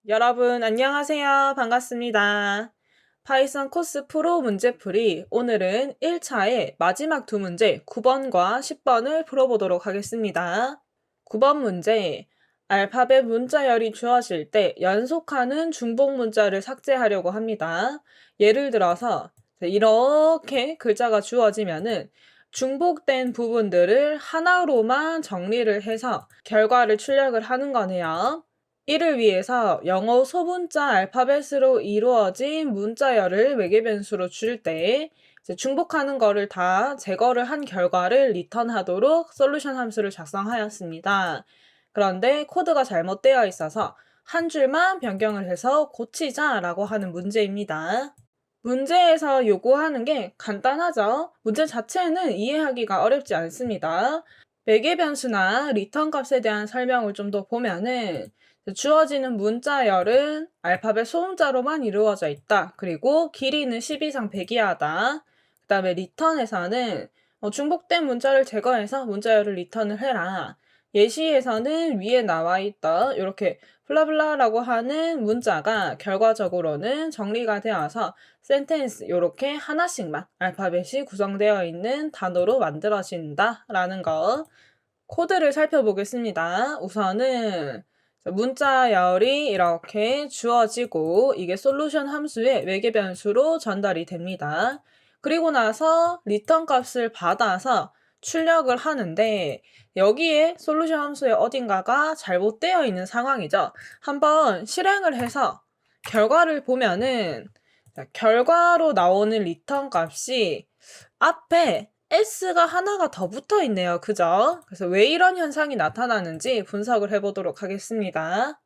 여러분 안녕하세요. 반갑습니다. 파이썬 코스 프로 문제풀이 오늘은 1차의 마지막 두 문제 9번과 10번을 풀어보도록 하겠습니다. 9번 문제 알파벳 문자열이 주어질 때 연속하는 중복 문자를 삭제하려고 합니다. 예를 들어서 이렇게 글자가 주어지면은 중복된 부분들을 하나로만 정리를 해서 결과를 출력을 하는 거네요. 이를 위해서 영어 소문자 알파벳으로 이루어진 문자열을 외계 변수로 줄 때 중복하는 거를 다 제거를 한 결과를 리턴하도록 솔루션 함수를 작성하였습니다. 그런데 코드가 잘못되어 있어서 한 줄만 변경을 해서 고치자라고 하는 문제입니다. 문제에서 요구하는 게 간단하죠. 문제 자체는 이해하기가 어렵지 않습니다. 매개 변수나 리턴 값에 대한 설명을 좀 더 보면은 주어지는 문자열은 알파벳 소문자로만 이루어져 있다. 그리고 길이는 10 이상 100 이하다. 그 다음에 리턴에서는 중복된 문자를 제거해서 문자열을 리턴을 해라. 예시에서는 위에 나와 있던 이렇게 블라블라라고 하는 문자가 결과적으로는 정리가 되어서 센텐스 이렇게 하나씩만 알파벳이 구성되어 있는 단어로 만들어진다라는 거. 코드를 살펴보겠습니다. 우선은 문자열이 이렇게 주어지고 이게 솔루션 함수의 외계 변수로 전달이 됩니다. 그리고 나서 리턴 값을 받아서 출력을 하는데 여기에 솔루션 함수의 어딘가가 잘못되어 있는 상황이죠. 한번 실행을 해서 결과를 보면은 결과로 나오는 리턴 값이 앞에 S가 하나가 더 붙어 있네요. 그죠? 그래서 왜 이런 현상이 나타나는지 분석을 해보도록 하겠습니다.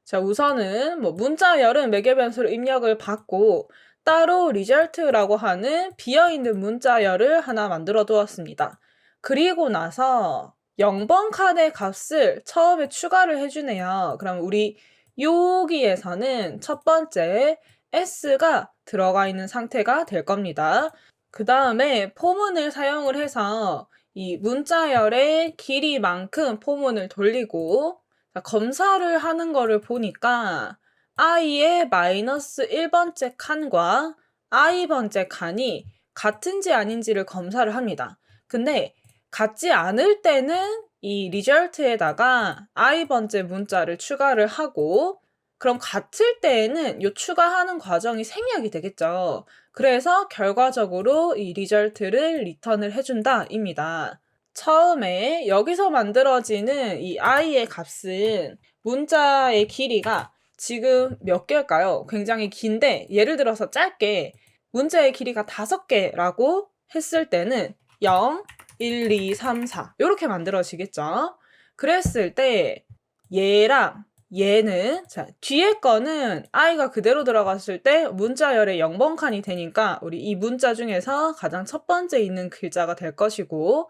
자, 우선은 문자열은 매개 변수로 입력을 받고 따로 result라고 하는 비어있는 문자열을 하나 만들어 두었습니다. 그리고 나서 0번 칸의 값을 처음에 추가를 해주네요. 그럼 우리 여기에서는 첫 번째 S가 들어가 있는 상태가 될 겁니다. 그 다음에 포문을 사용을 해서 이 문자열의 길이만큼 포문을 돌리고 검사를 하는 거를 보니까 i의 마이너스 1번째 칸과 i번째 칸이 같은지 아닌지를 검사를 합니다. 근데 같지 않을 때는 이 result에다가 i번째 문자를 추가를 하고 그럼 같을 때에는 이 추가하는 과정이 생략이 되겠죠. 그래서 결과적으로 이 result를 리턴을 해준다 입니다. 처음에 여기서 만들어지는 이 i의 값은 문자의 길이가 지금 몇 개일까요? 굉장히 긴데 예를 들어서 짧게 문자의 길이가 5개라고 했을 때는 0, 1, 2, 3, 4 이렇게 만들어지겠죠. 그랬을 때 얘랑 얘는 뒤에 거는 i가 그대로 들어갔을 때 문자열의 0번 칸이 되니까 우리 이 문자 중에서 가장 첫 번째 있는 글자가 될 것이고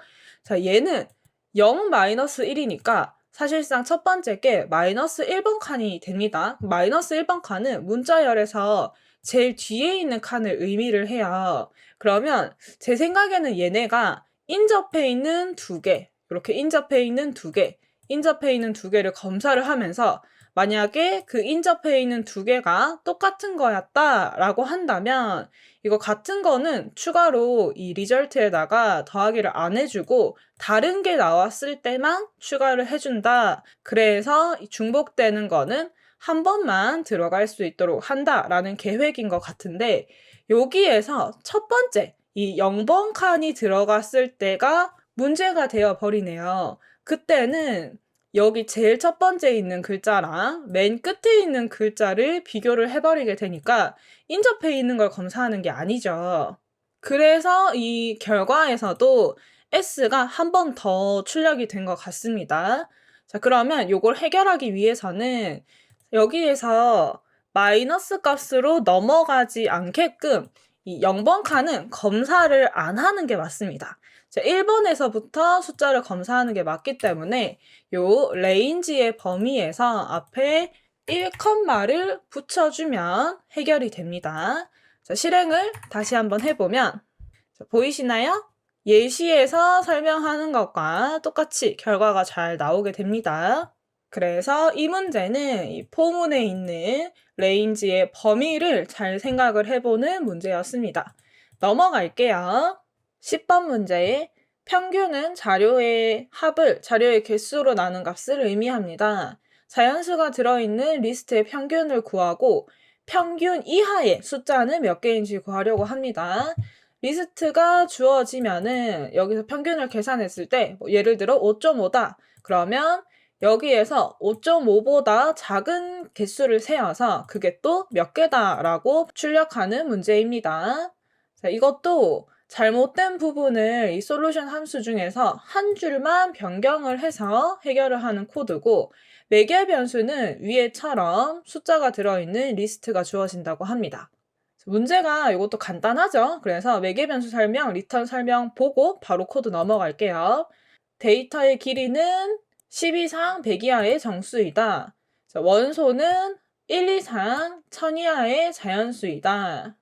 얘는 0-1이니까 사실상 첫 번째 게 마이너스 1번 칸이 됩니다. 마이너스 1번 칸은 문자열에서 제일 뒤에 있는 칸을 의미를 해요. 그러면 제 생각에는 얘네가 인접해 있는 두 개, 이렇게 인접해 있는 두 개를 검사를 하면서 만약에 그 인접해 있는 두 개가 똑같은 거였다라고 한다면 이거 같은 거는 추가로 이 리절트에다가 더하기를 안 해주고 다른 게 나왔을 때만 추가를 해준다. 그래서 중복되는 거는 한 번만 들어갈 수 있도록 한다라는 계획인 것 같은데 여기에서 첫 번째 이 0번 칸이 들어갔을 때가 문제가 되어 버리네요. 그때는 여기 제일 첫 번째 있는 글자랑 맨 끝에 있는 글자를 비교를 해버리게 되니까 인접해 있는 걸 검사하는 게 아니죠. 그래서 이 결과에서도 S가 한 번 더 출력이 된 것 같습니다. 자, 그러면 이걸 해결하기 위해서는 여기에서 마이너스 값으로 넘어가지 않게끔 이 0번 칸은 검사를 안 하는 게 맞습니다. 1번에서부터 숫자를 검사하는 게 맞기 때문에 요 레인지의 범위에서 앞에 1컴마를 붙여주면 해결이 됩니다. 자, 실행을 다시 한번 해보면 보이시나요? 예시에서 설명하는 것과 똑같이 결과가 잘 나오게 됩니다. 그래서 이 문제는 이 포문에 있는 레인지의 범위를 잘 생각을 해보는 문제였습니다. 넘어갈게요. 10번 문제. 평균은 자료의 합을 자료의 개수로 나눈 값을 의미합니다. 자연수가 들어있는 리스트의 평균을 구하고 평균 이하의 숫자는 몇 개인지 구하려고 합니다. 리스트가 주어지면은 여기서 평균을 계산했을 때 예를 들어 5.5다. 그러면 여기에서 5.5보다 작은 개수를 세어서 그게 또 몇 개다라고 출력하는 문제입니다. 자, 이것도 잘못된 부분을 이 솔루션 함수 중에서 한 줄만 변경을 해서 해결을 하는 코드고 매개 변수는 위에처럼 숫자가 들어있는 리스트가 주어진다고 합니다. 문제가 이것도 간단하죠? 그래서 매개 변수 설명, 리턴 설명 보고 바로 코드 넘어갈게요. 데이터의 길이는 10 이상 100 이하의 정수이다. 자, 원소는 1 이상 1000 이하의 자연수이다.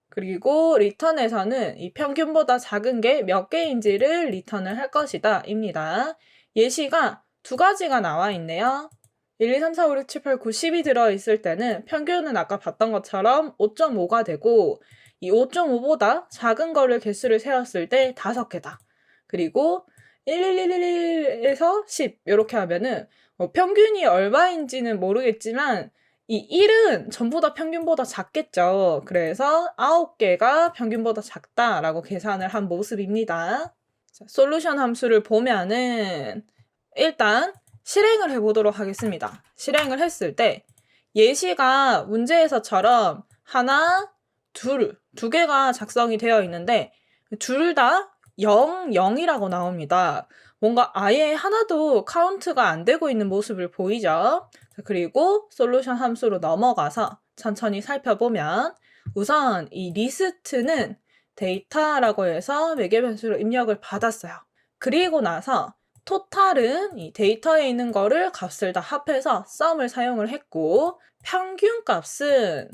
그리고 리턴에서는 이 평균보다 작은 게 몇 개인지를 리턴을 할 것이다 입니다. 예시가 두 가지가 나와 있네요. 1, 2, 3, 4, 5, 6, 7, 8, 9, 10이 들어있을 때는 평균은 아까 봤던 것처럼 5.5가 되고 이 5.5보다 작은 거를 개수를 세웠을 때 5개다. 그리고 11111에서 10 이렇게 하면은 평균이 얼마인지는 모르겠지만 이 1은 전부 다 평균보다 작겠죠. 그래서 9개가 평균보다 작다라고 계산을 한 모습입니다. 자, 솔루션 함수를 보면은 일단 실행을 해보도록 하겠습니다. 실행을 했을 때 예시가 문제에서처럼 하나, 두 개가 작성이 되어 있는데 둘 다 0, 0이라고 나옵니다. 뭔가 아예 하나도 카운트가 안 되고 있는 모습을 보이죠? 그리고 솔루션 함수로 넘어가서 천천히 살펴보면 우선 이 리스트는 데이터라고 해서 매개 변수로 입력을 받았어요. 그리고 나서 토탈은 이 데이터에 있는 거를 값을 다 합해서 sum을 사용을 했고 평균 값은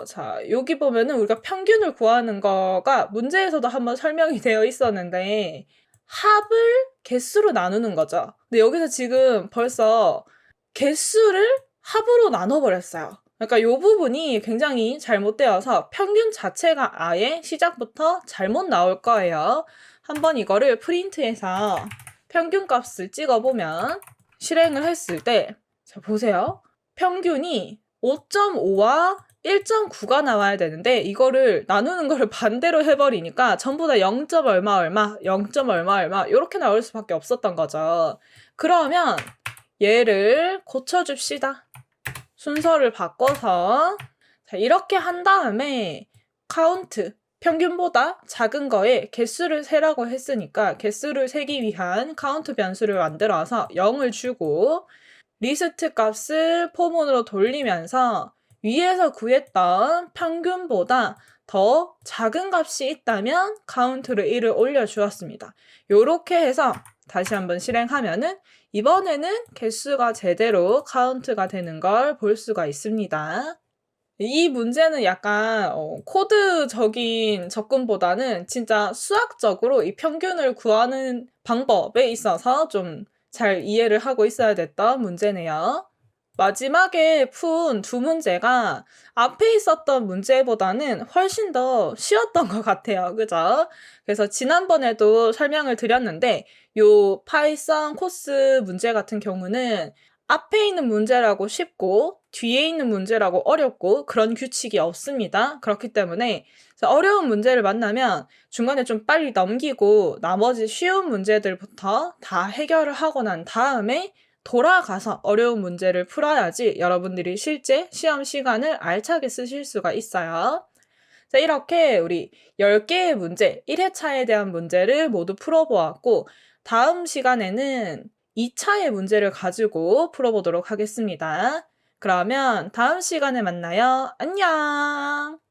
자, 여기 보면은 우리가 평균을 구하는 거가 문제에서도 한번 설명이 되어 있었는데 합을 개수로 나누는 거죠. 근데 여기서 지금 벌써 개수를 합으로 나눠버렸어요. 그러니까 이 부분이 굉장히 잘못되어서 평균 자체가 아예 시작부터 잘못 나올 거예요. 한번 이거를 프린트해서 평균 값을 찍어보면 실행을 했을 때 자, 보세요. 평균이 5.5와 1.9가 나와야 되는데 이거를 나누는 거를 반대로 해버리니까 전부 다 0. 얼마 얼마, 0. 얼마 얼마 이렇게 나올 수밖에 없었던 거죠. 그러면 얘를 고쳐줍시다. 순서를 바꿔서 자, 이렇게 한 다음에 카운트, 평균보다 작은 거에 개수를 세라고 했으니까 개수를 세기 위한 카운트 변수를 만들어서 0을 주고 리스트 값을 포문으로 돌리면서 위에서 구했던 평균보다 더 작은 값이 있다면 카운트를 1을 올려주었습니다. 요렇게 해서 다시 한번 실행하면은 이번에는 개수가 제대로 카운트가 되는 걸 볼 수가 있습니다. 이 문제는 약간 코드적인 접근보다는 진짜 수학적으로 이 평균을 구하는 방법에 있어서 좀 잘 이해를 하고 있어야 됐던 문제네요. 마지막에 푼 두 문제가 앞에 있었던 문제보다는 훨씬 더 쉬웠던 것 같아요. 그죠? 그래서 지난번에도 설명을 드렸는데 요 파이썬 코스 문제 같은 경우는 앞에 있는 문제라고 쉽고 뒤에 있는 문제라고 어렵고 그런 규칙이 없습니다. 그렇기 때문에 어려운 문제를 만나면 중간에 좀 빨리 넘기고 나머지 쉬운 문제들부터 다 해결을 하고 난 다음에 돌아가서 어려운 문제를 풀어야지 여러분들이 실제 시험 시간을 알차게 쓰실 수가 있어요. 자, 이렇게 우리 10개의 문제, 1회차에 대한 문제를 모두 풀어보았고 다음 시간에는 2차의 문제를 가지고 풀어보도록 하겠습니다. 그러면 다음 시간에 만나요. 안녕!